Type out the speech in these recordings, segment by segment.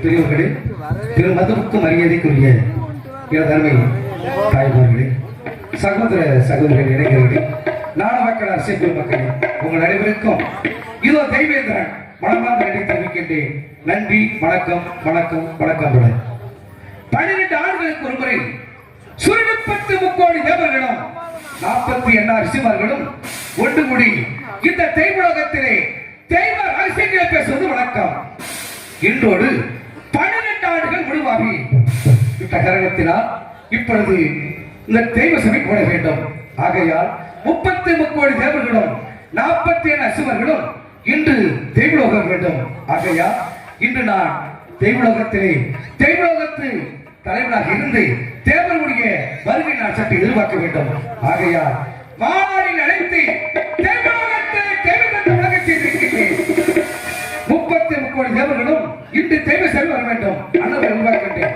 பெரியவர்களே, திரு மதுவுக்கும் மரியாதைக்குரிய தர்மை தாய்மார்களே, சகோதர சகோதரிகள், இளைஞர்களே, நாடு மக்கள், அரசியல் மக்களே, உங்கள் அனைவருக்கும் இதோ தெய்வேந்திரன் மனமார்ந்த நன்றி தெரிவிக்கின்றேன். நன்றி, வணக்கம், வணக்கம், வணக்கம். 12 ஆண்டுகளுக்கு ஒரு முறை சுருக்கப்பட்டு 3 கோடி தேவர்களும் 48 ரிஷிமார்களும் ஒன்று கூடி இந்த தெய்வலோகத்திலே தெய்வ ரகசியங்களை பேசுவது வழக்கம். இன்றோடு 12 ஆண்டுகள் முடிவாகி இந்த கரகத்தினால் இப்பொழுது இந்த தெய்வ சபை போட வேண்டும். ஆகையால் 33 கோடி தேவர்களும் 47 அசுரர்களும் இன்று தெய்வலோகம் வேண்டும். ஆகையால் இன்று நான் தெய்வலோகத்திலே தெய்வலோகத்து தலைவனாக இருந்து தேவனுடைய வருகை நான் சற்று எதிர்பார்க்க வேண்டும். ஆகையால் மாநாடில் அழைத்து தெய்வலோகத்தை தெய்வத்தை உலகத்தை இருக்கின்றேன். 33 கோடி தேவர்களும் இன்று தெய்வ சபை வர வேண்டும். அண்ணன் எதிர்பார்க்கின்றேன்.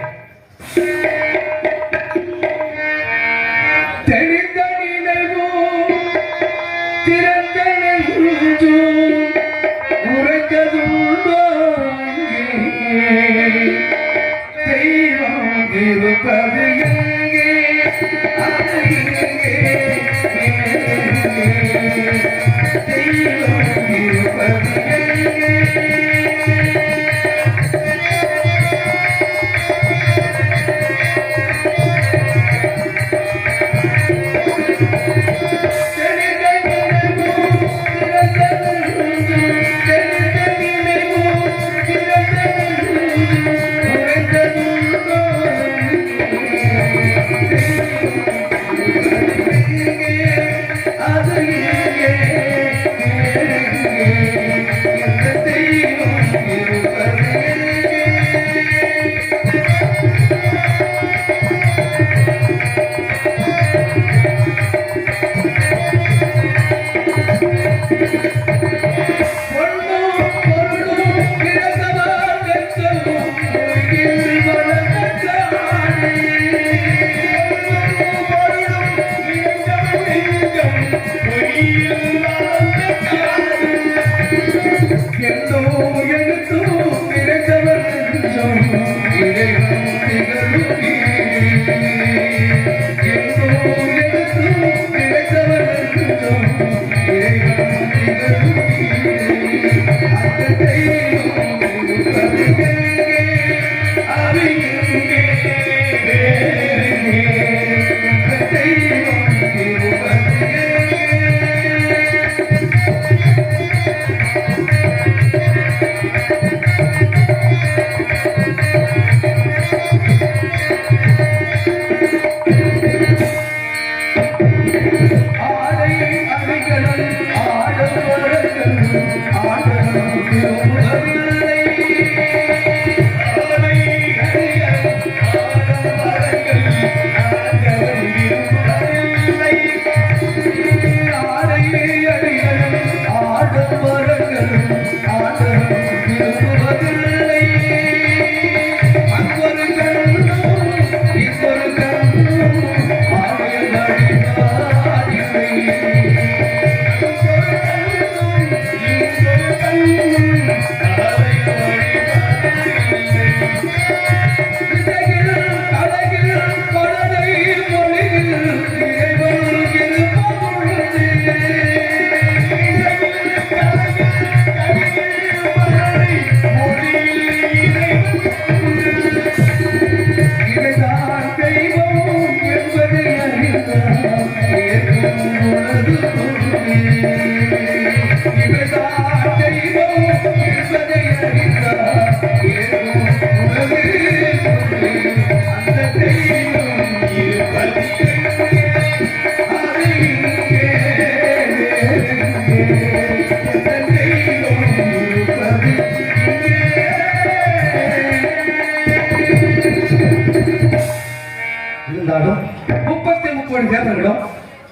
இருந்தாலும் 33 கோடி தேவர்களும்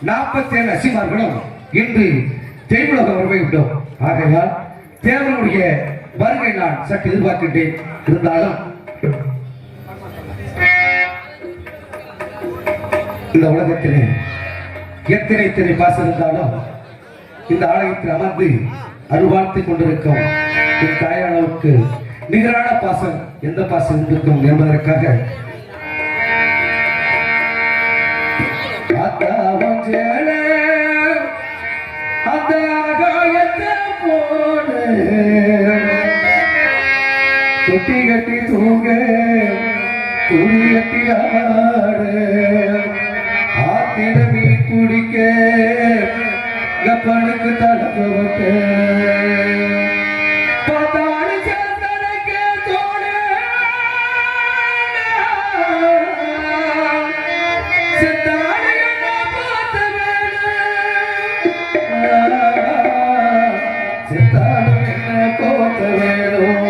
47 அசிமார்களும் இன்று தெய்வலோகம் வருகை விட்டோம். ஆகையால் தேவனுடைய வருகை நான் சற்று எதிர்பார்க்கின்றேன். இருந்தாலும் இந்த உலகத்திலே எத்தனை பாசம் இருந்தாலும் இந்த ஆலயத்தில் அமர்ந்து அருள்வாழ்த்திக் கொண்டிருக்கும் தாயானவருக்கு நிகரான பாசம் எந்த பாசம் இருக்கும் என்பதற்காக தொட்டி கட்டி தூங்க துணி கட்டி ஆடு ஆத்திர மீன் குடிக்க கப்பனுக்கு தடப்ப பார்த்தாடு சந்தனைக்க தோடு செத்தாடு என்ன பார்த்த செத்தாடு என்ன கோத்த வேணும்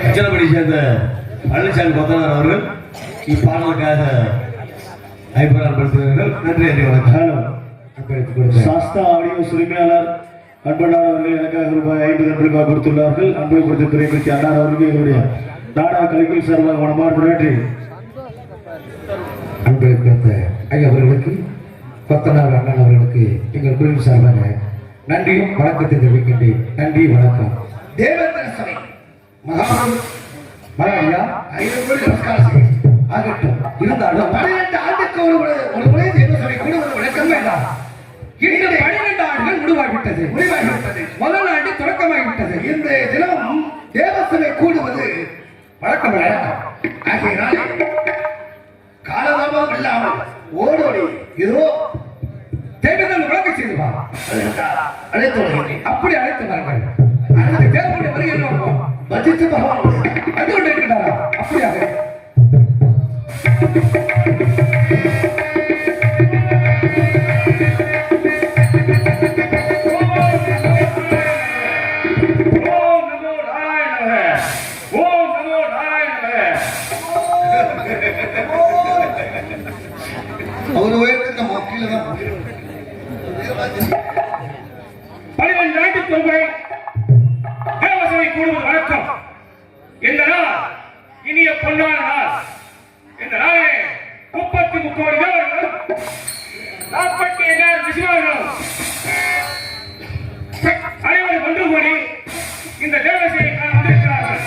அச்சலப்படி சேர்ந்த பழனிசாமி கொத்தனார் அவர்கள் இப்பாடலுக்காக ஐம்பதாம் நன்றி அறி வணக்கம். சாஸ்தா ஆடியோ உரிமையாளர் அன்பண்ணார் அவர்கள் எனக்காக ரூபாய் 50 ரூபாய் கொடுத்துள்ளார்கள். அன்பை கொடுத்த துறைமுறை அண்ணார் அவர்கள் என்னுடைய நாடக கலைக்குள் சார்பாக மனமார்ந்த நன்றி. அன்பை கொடுத்த ஐயா அவர்களுக்கு கொத்தனார் அண்ணன் அவர்களுக்கு எங்கள் குழுவின் சார்பாக நன்றியும் வணக்கத்தை தெரிவிக்கின்றேன். நன்றி வணக்கம். தேவேந்திர சபை மகாமகம் மகாயா 500 கோடி நமஸ்காரம் செய்யும் ஆகட்டும். இருந்தாலும் 18 ஆண்டுக்கு ஒரு முறை தேவ சபை கூட ஒரு விளக்கம் வேண்டாம். இன்று 12 ஆண்டுகள் முடிவாகிவிட்டது. முதல் ஆண்டு தொடக்கமாகிவிட்டது. இந்த தினம் தேவசபை கூடுவது வழக்கம் ஆகையினால் காலதாமம் இல்லாமல் ஓடோடி இதோ தேவையான விளக்க செய்து வா. அழைத்து வருகிறேன். அப்படி அழைத்து வாருங்கள். அடுத்த தேவனுடைய வருகை நோக்கம் பஜித்து பகவான் அது கொண்டு இருக்கிறாரா? அப்படியாக அவர் உயர்ந்த மக்கில தான் 12 ஆண்டுக்கு ஒரு முறை தேவசபை கூடுவது வழக்கம். இந்த நாள் இனிய பொன்னான நாள். இந்த நாளே 33 கோடி தேவர்களும் 45,000 விசுவாசிகளும் அனைவரும் ஒன்று கூடி இந்த தேவசபை காண வந்திருக்கிறார்கள்.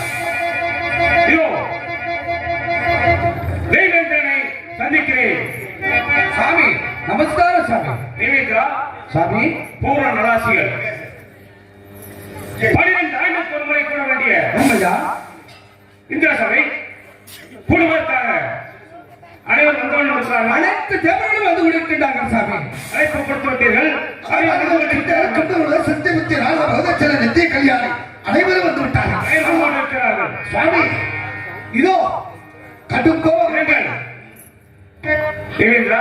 இதோ தேவேந்திரனை சந்திக்கிறேன். சாமி நமஸ்காரம். சாமி தேவேந்திரா, சாமி பூர்ண நலாசிகள் 12 ஆண்டுக்கு ஒரு முறை கூட வேண்டிய உண்மையா? இந்த சபை குடும்பத்தாக அனைவரும் வந்து கொண்டிருக்கிறார்கள். அனைத்து தேவர்களும் வந்து கொண்டிருக்கின்றார்கள். சாமி அழைப்பு கொடுத்து விட்டீர்கள். சத்தியமுத்தி ராஜபகதச்சல நித்திய கல்யாணி அனைவரும் வந்து விட்டார்கள். அனைவரும் கொண்டிருக்கிறார்கள். சுவாமி இதோ கடுங்கோ தேவேந்திரா,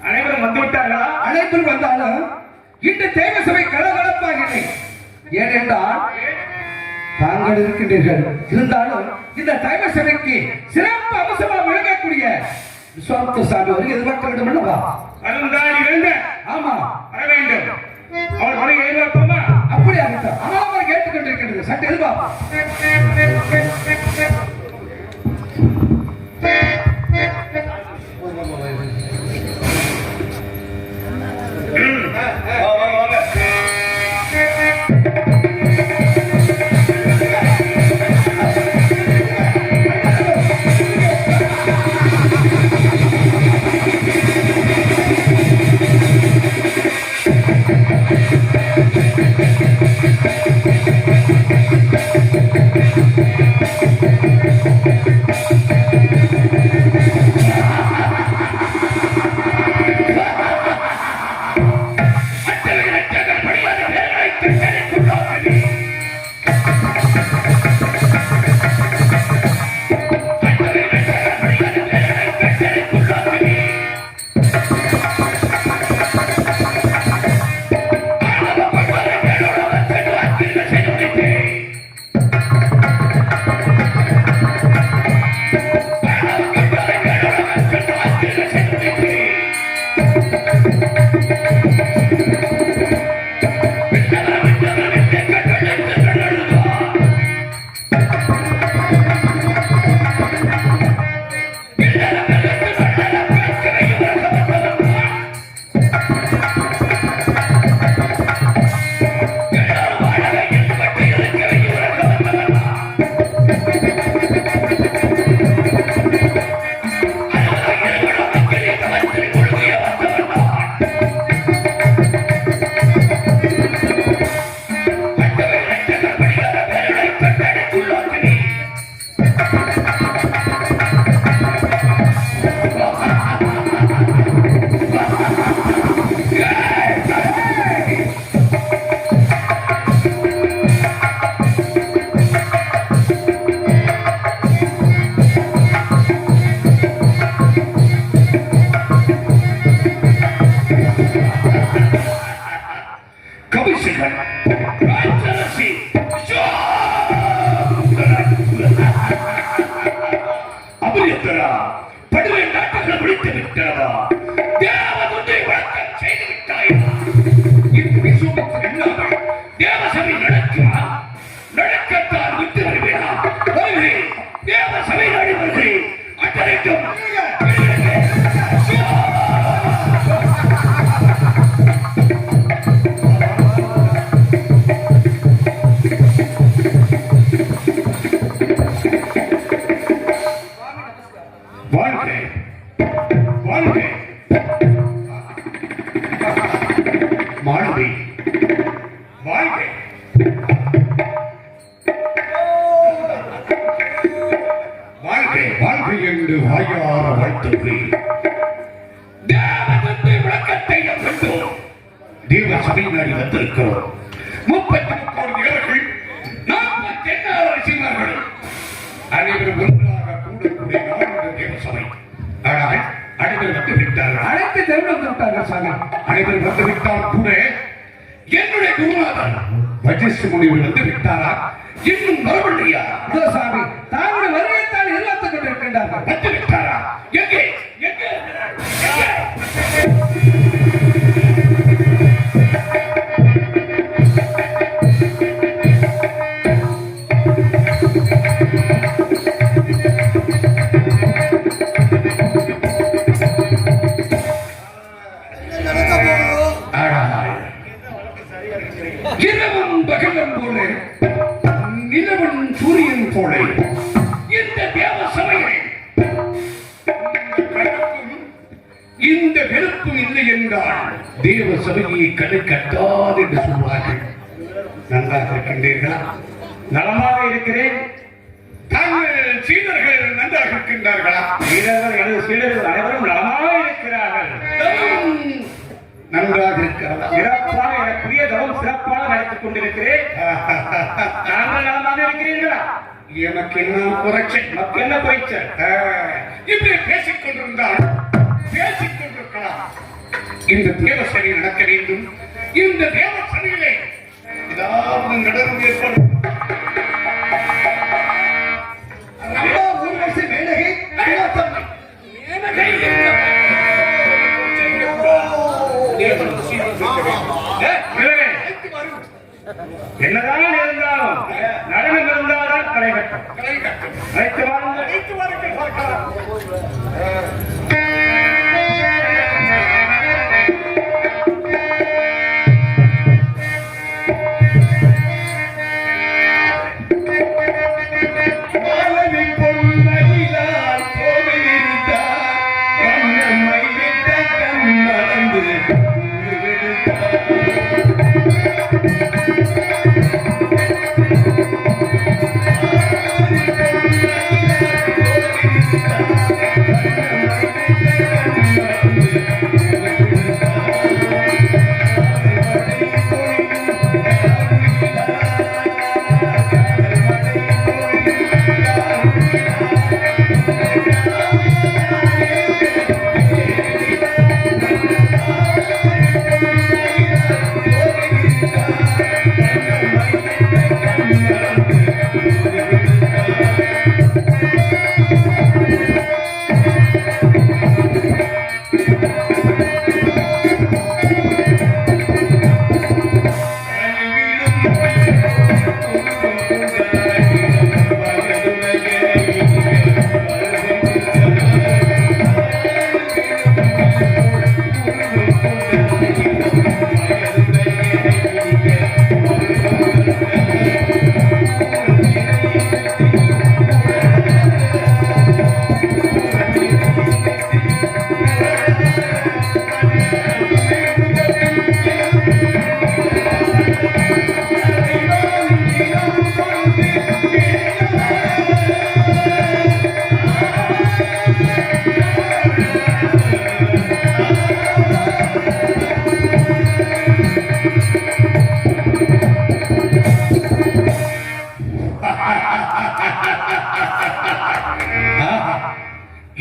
அனைவரும் வந்து விட்டார்களா? அனைவரும் வந்தாலும் இந்த தேவ சபை கலகலப்பாகில்லை. ஏனென்றால் தாங்கள் இருக்கின்றீர்கள். இருந்தாலும் இந்த தேவ சபைக்கு சிறப்பு அவசரமாக விளங்கக்கூடிய விஸ்வாமித்திர சாமி வரை எதிர்பார்க்க வேண்டும் அல்லவா? அருந்தாடி வேண்ட ஆமா வர வேண்டும். அவர் வருகை எதிர்பார்ப்போமா? அப்படி ஆகட்டும். ஆனால் அவர் கேட்டுக்கொண்டிருக்கிறது சற்று எதிர்பார்ப்போம். என்று வாயார வாழ்த்துகிறேன். தேவதத்தை விளக்கத்தை கண்டோம். தேவ சபையினரை வந்திருக்கிறோம். 33 தேவர்கள் 48 அரசிமார்கள் அனைவரும் ஒன்றாக கூடக்கூடிய நாடு தேவ சபை. ஆனால் அனைவரும் வந்து விட்டார்கள். அனைத்து தேவர்கள் வந்து விட்டார்கள் சாமி. அனைவரும் வந்து விட்டால் கூட என்னுடைய குருநாதன் வஜிஷ்ட முனிவர் வந்து விட்டாரா? இன்னும் வரவில்லையா? சாமி தாங்களுடைய வருகையைத்தான் எதிர்பார்த்துக் கொண்டிருக்கின்றார்கள். வந்து விட்டாரா? எங்கே எங்கே இரவும் பகலும் போல நிலவன் சூரியன் போல இந்த தேவ சபையை இந்த வெறுப்பும் இல்லை என்றால் தேவ சபையை கணை கட்டாது என்று சொல்வார்கள். நன்றாக இருக்கின்றீர்களா? நலமாக இருக்கிறேன். தாங்கள் சீடர்கள் நன்றாக இருக்கின்றார்களா? சீடர்கள் எனது சீடர்கள் அனைவரும் நலமாக இருக்கிறார்கள். நன்றாக இருக்கிறதா? சிறப்பாக எனக்குரிய தவம் சிறப்பாக நடத்திக் கொண்டிருக்கிறேன். நாங்கள் நலமாக இருக்கிறீர்களா? எனக்கு என்ன குறைச்சல்? நமக்கு என்ன குறைச்சல்? இப்படி பேசிக் கொண்டிருந்தால் பேசிக் கொண்டிருக்கலாம். இந்த தேவ சபை நடக்க வேண்டும். இந்த தேவ சபையிலே ஏதாவது நடந்து ஏற்படும். என்னதான் இருந்தாலும் நடனம் இருந்தால்தான் கலைகட்டும். அழைத்து வாருங்கள்.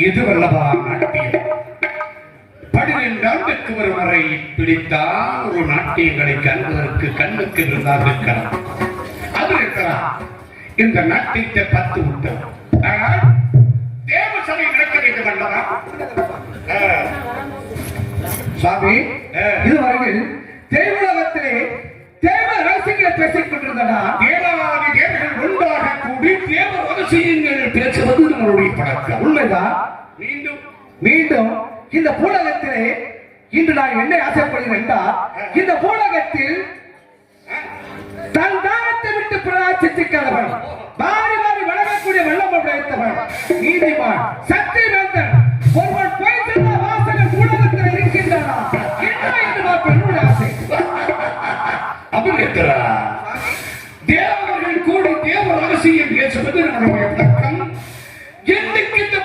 இது வல்லவா நாட்டியம். 12 ஆண்டுக்கு ஒரு முறை பிடித்தால் ஒரு நாட்டியங்களை கண்பதற்கு கண்ணுக்கு விருந்தாக இருக்கலாம். அது இருக்கலாம். இந்த நாட்டியத்தை 10 விட்டு ஆனால் தேவ சபை நடக்க வேண்டும் அல்லவா? சாமி இதுவரையில் தேவலோகத்திலே தேவ ரகசியங்களை பேசிக் கொண்டிருந்தனா தேவாதி தேவர்கள் ஒன்றாக கூடி தேவ ரகசியங்கள் பேசுவது நம்மளுடைய பழக்கம். உண்மைதான். மீண்டும் மீண்டும் இந்த பூலகத்திலே இன்று நான் என்ன ஆசைப்படுகிறேன் என்றால் இந்த பூலகத்தில் தன் தானத்தை விட்டு பிரகாசிக்காதவன் மாறி மாறி வழங்கக்கூடிய வல்லமை படைத்தவன் நீதிமான் சக்தி வேந்தன் ஒருவன் போய் சென்ற வாசகர் பூலகத்தில் இருக்கின்றனா என்ன என்று பார்ப்ப என்னுடைய ஆசை. அப்படி இருக்கிறா தேவர்கள் கூடி தேவ ரகசியம் பேசுவது நம்முடைய பழக்கம். என்னைக்கு இந்த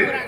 என்று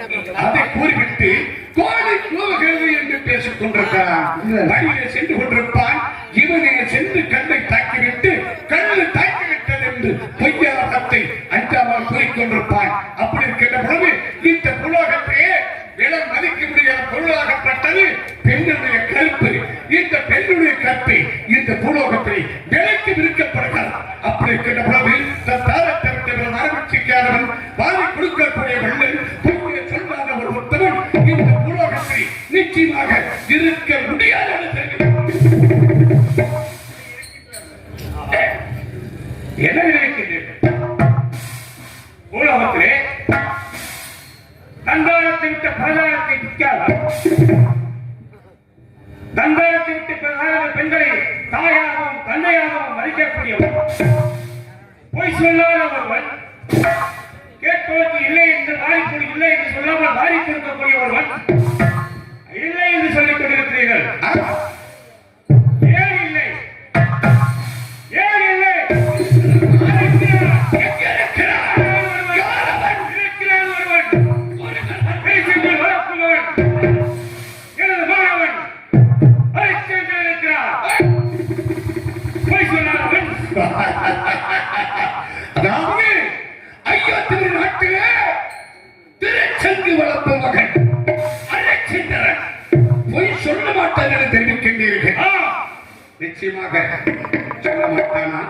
அதை கூறிவிட்டு கோழி கூவுகிறது என்று பேசிக் கொண்டிருக்கிறான். வழியிலே சென்று கொண்டிருப்பான். இவனை சென்று கண்ணை தாக்கிவிட்டு கண்ணு தாக்கிவிட்டது என்று பொய்யாரத்தை அஞ்சாமல் கூறிக்கொண்டிருப்பான். அப்படி இருக்கின்ற பொழுது இந்த புலோகத்தையே விலை மதிக்க முடியாத பொருளாகப்பட்டது பெண்ணுடைய கருப்பு. இந்த பெண்ணுடைய கருப்பை இந்த பூலோகத்தை விலைக்கு விற்கப்படுகிறது. அப்படி இருக்கின்ற பொழுது தன் தாரத்தை விட்டவன் ஆரம்பிச்சிக்காதவன் வாரி கொடுக்கக்கூடிய வள்ளல் பொய்யை சொல்லாத ஒரு உத்தவன் இந்த பூலோகத்தை நிச்சயமாக இருக்க முடியாது என்று தெரிவித்தார். என்ன நினைக்கின்றீர்கள்? பூலோகத்திலே தந்தாரத்தை விட்ட பிரதானத்தை விற்காத தந்தாரத்தை விட்டு பிரதான பெண்களை தாயாகவும் தந்தையாகவும் மதிக்கக்கூடியவர், பொய் சொல்லாத ஒருவன், கேட்பதற்கு இல்லை என்று வாரிக்கொடு இல்லை என்று சொல்லாமல் வாரி கொடுக்கக்கூடிய ஒருவன் இல்லை என்று சொல்லிக் கொண்டிருக்கிறீர்கள். ஏன் இல்லை? ஏன் இல்லை? அதாவது ஐயத்தின் நாட்டிலே திருச்செங்கு வளர்ப்பு மகன் அலெக்சாண்டர் பொய் சொல்ல மாட்டார் என்று தெரிவிக்கின்றீர்கள். நிச்சயமாக சொல்ல மாட்டானா?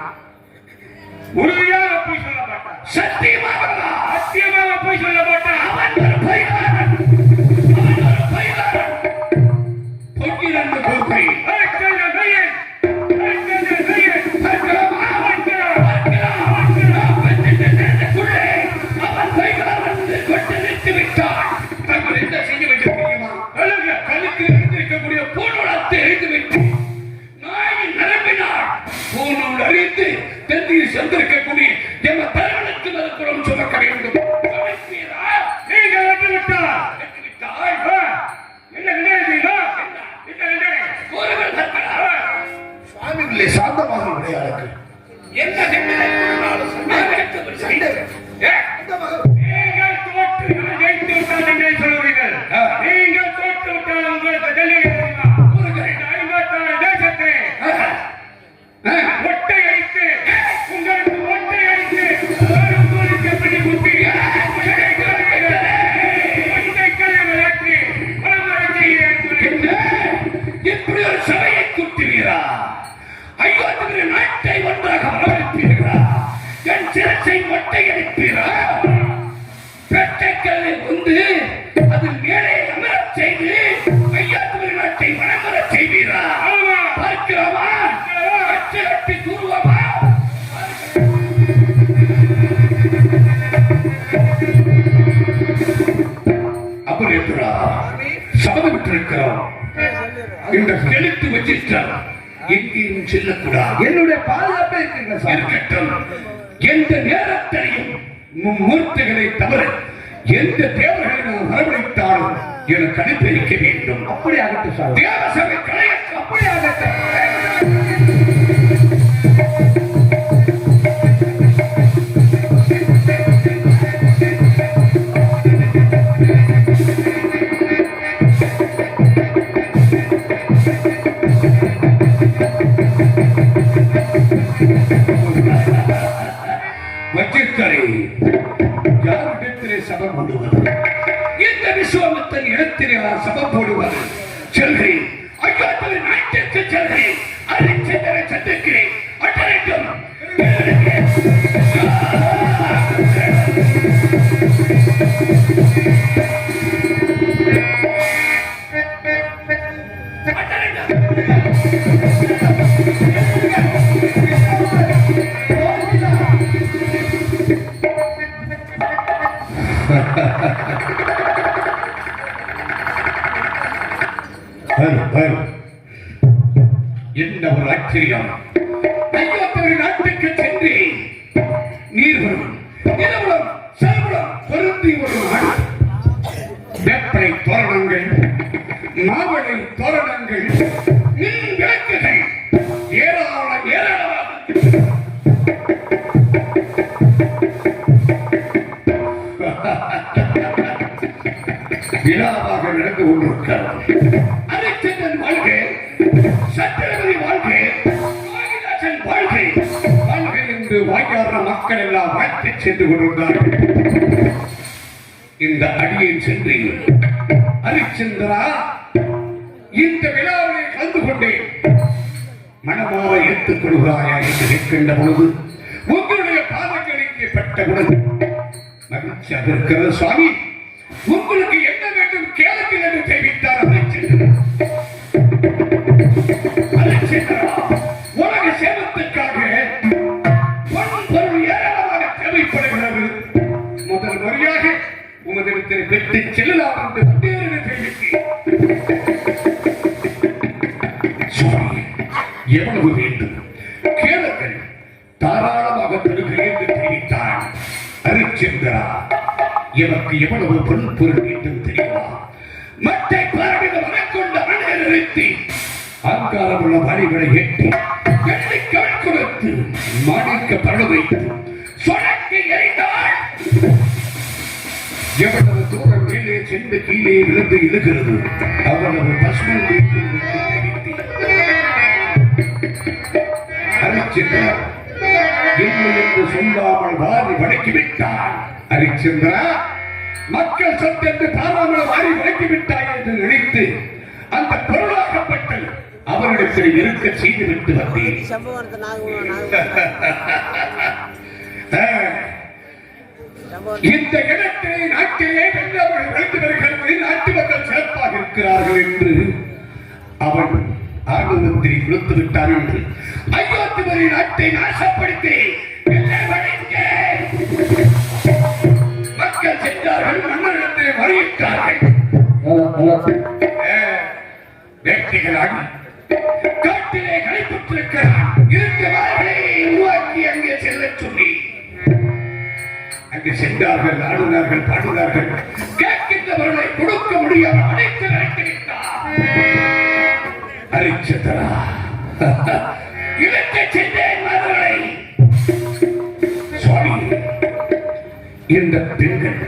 உறுதியாக பொய் சொல்ல மாட்டான். சத்தியமாக சத்தியமாக பொய் சொல்ல மாட்டான். அவன் ஒரு பொய்யாளன். அவன் ஒரு பொய்யாளன். பொய்யிரண்டு பொறுப்பை அலெக்சாண்டர் கையன் சென்றிருக்கக்கூடிய எம தருணத்து மறுபுறம் சுமக்க வேண்டும். நீங்கள் வெட்டுவிட்டார் சுவாமிகளே சாந்தமாக விளையாடுங்கள். என்ன சொல்லுவீர்கள்? நீங்கள் தோற்று விட்டால் உங்களுக்கு தேசத்தை ஒட்டை அடித்து உங்களுக்கு ஒட்டை அடித்து எப்படி குத்தி எப்படி ஒரு சபையை கூட்டுவீரா? ஐயோத்துக்கு நாட்டை ஒன்றாக வரவேற்பீர்களா? என் சிரசை மொட்டை அடிப்பீரா? பெட்டைக்கல்லை கொண்டு அதில் மேலே அமரச் செய்து ஐயோத்துக்கு நாட்டை வனமரச் செய்வீரா? பார்க்கிறோமா? அச்சகட்டி கூறுவோமா? அப்படி இருக்கிறா சபதம் விட்டிருக்கிறோம். இந்த கெழுத்து வச்சிருக்கிறார். எங்கேயும் செல்லக்கூடாது. என்னுடைய பாதுகாப்பே இருக்குங்க சார். இருக்கட்டும். எந்த நேரத்தையும் மும்மூர்த்திகளை தவிர எந்த தேவர்களை நான் வரவழைத்தாலும் எனக்கு அனுப்பியிருக்க வேண்டும். அப்படி ஆகட்டும் சார். தேவசபை கலையற்ற அப்படி ஆகட்டும். யாரிடத்திலே சபம் போடுவது? இந்த விஸ்வாமித்திரன் இடத்திலே சபம் போடுவது. செல்கிறேன், ஐயாத்திரை நாட்டிற்கு செல்கிறேன். அலெக்சாண்டரை சந்திக்கிறேன். அட்டரைக்கும் என்ன ஒரு ஆச்சரியம்! ஐயாத்திரை நாட்டுக்கு சென்று நீர்வரும் நிலவரம் செல்வம் பொருந்தி ஒரு நாடு. வேப்பனை தோரணங்கள், மாவளை தோரணங்கள், மின் விளக்குகள் ஏராளம் ஏராளமாக விழாவாக நடந்து கொண்டிருக்கிறது. அரிச்சந்திரன் வாழ்க, சத்திரபதி வாழ்க, காளிதாசன் வாழ்க, வாழ்க என்று வாயாடுற மக்கள் எல்லாம் வாழ்த்து சென்று கொண்டிருந்தார்கள். இந்த அடியேன் சென்று, அரிச்சந்திரா, இந்த விழாவிலே கலந்து கொண்டேன், மனமாற ஏற்றுக் கொள்கிறாயா என்று கேட்கின்ற பொழுது உங்களுடைய பாதங்களுக்கு பெற்ற பொழுது மகிழ்ச்சியாக இருக்கிறது சுவாமி. உங்களுக்கு என்ன வேண்டும் கேளுங்கள் என்று தெரிவித்தார் அரிச்சந்திரா. உலக சேமத்துக்காக பொன் பொருள் ஏராளமாக தேவைப்படுகிறது. முதல் முறையாக உமதிடத்தில் பெற்று செல்லலாம் என்று வந்தேன் தெரிவித்தேன். சுவாமி, எவ்வளவு வேண்டும் கேளுங்கள், தாராளமாக தருகிறேன் என்று தெரிவித்தார். அரிச்சந்திரா, எனக்கு எவ்வளவு பொன் பொருள் வேண்டும் தெரியுமா? மட்டை பாரடித மனக்கொண்ட மனிதரை நிறுத்தி அங்காரமுள்ள வரிகளை எட்டி எண்ணிக்கை கொடுத்து மாணிக்க பரடு வைத்து சொடக்கி எறிந்தால் எவ்வளவு தூரம் மேலே சென்று கீழே விழுந்து இழுகிறது அவ்வளவு பசுமன் அரிச்சந்திரா, இல்லை என்று சொல்லாமல் வாரி வடக்கிவிட்டார். அரிச்சந்திரா, மக்கள் சொத்து என்று பாராமல் வாரி வடக்கிவிட்டாய் என்று நினைத்து அந்த பொருளாகப்பட்டது அவரிடத்தில் இருக்க செய்துவிட்டு வந்தேன். இந்த இடத்திலே நாட்டிலே வெள்ளவர்கள் வளர்ந்து வருகிறது, நாட்டு மக்கள் சிறப்பாக இருக்கிறார்கள் என்று அவன் ஆர்வத்தை கொடுத்து விட்டார் என்று அயோத்தி நாட்டை நாசப்படுத்தி மக்கள் சென்றார்கள், மன்னரிடத்தை வரையிட்டார்கள். வேட்டைகளாகி காட்டிலே களைப்பட்டிருக்கிறான். இரண்டு வார்களை உருவாக்கி அங்கே செல்ல சொல்லி அங்கு சென்றார்கள், ஆடுனார்கள், பாடுனார்கள். கேட்கின்றவர்களை கொடுக்க முடியாமல் அனைத்து நினைத்திருந்தார். அரிச்சந்திரா, இவற்றை சென்றேன் மகளை. சுவாமி, இந்த பெண்கள்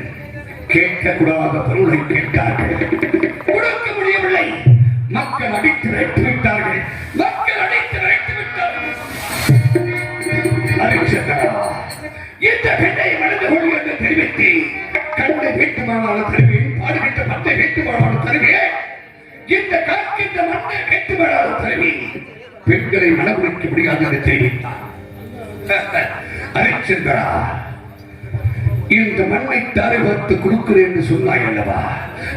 கேட்கக்கூடாத பொருளை கேட்டார்கள், கொடுக்க முடியவில்லை. மக்கள் அடித்து வைத்து விட்டார்கள், மக்கள் அடித்து வைத்து விட்டார்கள். அரிச்சந்திரா, இந்த பெண்ணை மனது கொள் என்று தெரிவித்து கண்ணை வேட்டுமானாலும் தருவேன், பாடுகின்ற மண்ணை வேட்டுமானாலும் தருவேன், இந்த காக்கின்ற மண்ணை வேட்டுமானாலும் தருவேன், பெண்களை மனமுடிக்க முடியாது என்று தெரிவித்தார். அரிச்சந்திரா, இந்த மண்ணை தாரை பார்த்து கொடுக்கிறேன் என்று சொன்னாய் அல்லவா?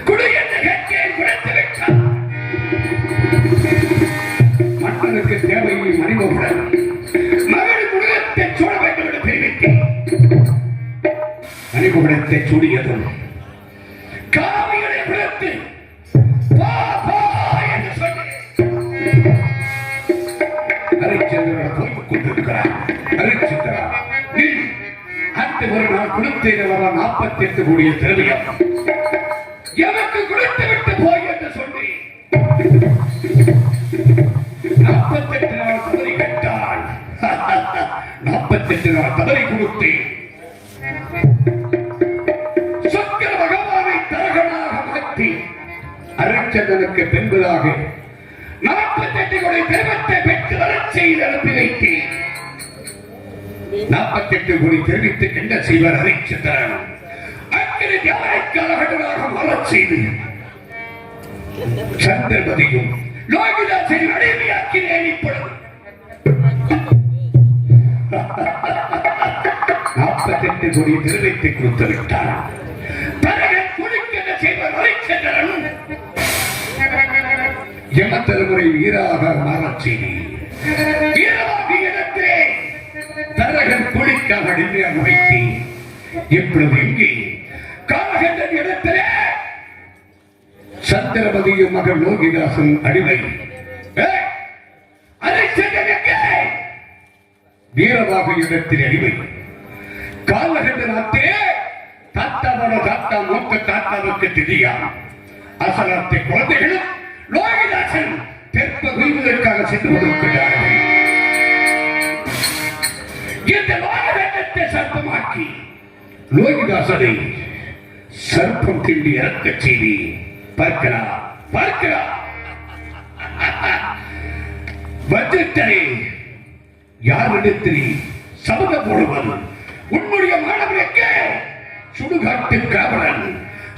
குடு என்று கேட்டேன், கொடுத்து விட்டார். மன்னனுக்கு தேவையை மணிமகுடன் மகள் குடும்பத்தை சூட வேண்டும் என்று தெரிவித்தேன். மணிமகுடத்தை சூடியதும் காவிகளை குலத்து என்று சொன்னேன். அரிச்சந்திரன் போய்க் கொண்டிருக்கிறார். அரிச்சந்திரா, நீ அந்த ஒரு நாள் கொடுத்தேன் 48 கோடிய திரவியம் எனக்கு கொடுத்து விட்டு போய் என்று சொன்னேன். 48 நாள் தவறி கேட்டாள். 48 நாள் தவறி கொடுத்தேன். சுக்கிர பகவானை தரகனாக மாற்றி அரிச்சந்திரனுக்கு பெண்களாக 48 கோடி திரவத்தை பெற்று வரச் செய்து அனுப்பி வைத்தேன். 48 கோடி தெரிவித்து என்ன செய்வார் அரிச்சந்திரன்? அக்கினி தியாகராக மலச் செய்து சந்திரபதியும் லோகிதாசையும் அடிமையாக்கினேன். இப்பொழுது 48 கோடி தெரிவித்து கொடுத்து விட்டார். பிறகு குடிக்கின்ற செய்வார் அரிச்சந்திரன் எமத்தலைமுறை வீராக மாறச் செய்தி வீரவாதி இடத்திலே தரகன் குடிக்காக அடிமையாக வைத்து இப்பொழுது இங்கே காலகண்டன் இடத்திலே சந்திரபதியும் மகள் லோகிதாசன் அடிமை. வீரவாக இடத்தில் அடிமை. காலகண்ட நாட்டிலே தாத்தாவோட தாத்தா மூத்த தாத்தாவுக்கு திதியா அசலாத்தை குழந்தைகளும் லோகிதாசன் தெற்ப குய்வதற்காக சென்று கொண்டிருக்கிறார்கள். இந்த லோகத்தை சர்ப்பமாக்கி லோகிதாசனை சர்ப்பம் கிண்டி இறக்க செய்தி பார்க்கலாம் பார்க்கலாம். வஜ்ரத்தரே, யாரிடத்தில் சபதம் போடுவது? உன்னுடைய மாணவனுக்கு சுடுகாட்டு காவலன்,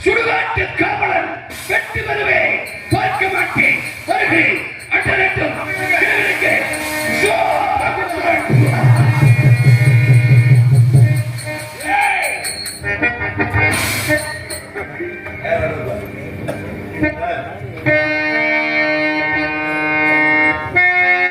சுடுகாட்டு காவலன் வெற்றி வருவேன், பார்க்க மாட்டேன். வருகிறேன். அட்டரட்டும்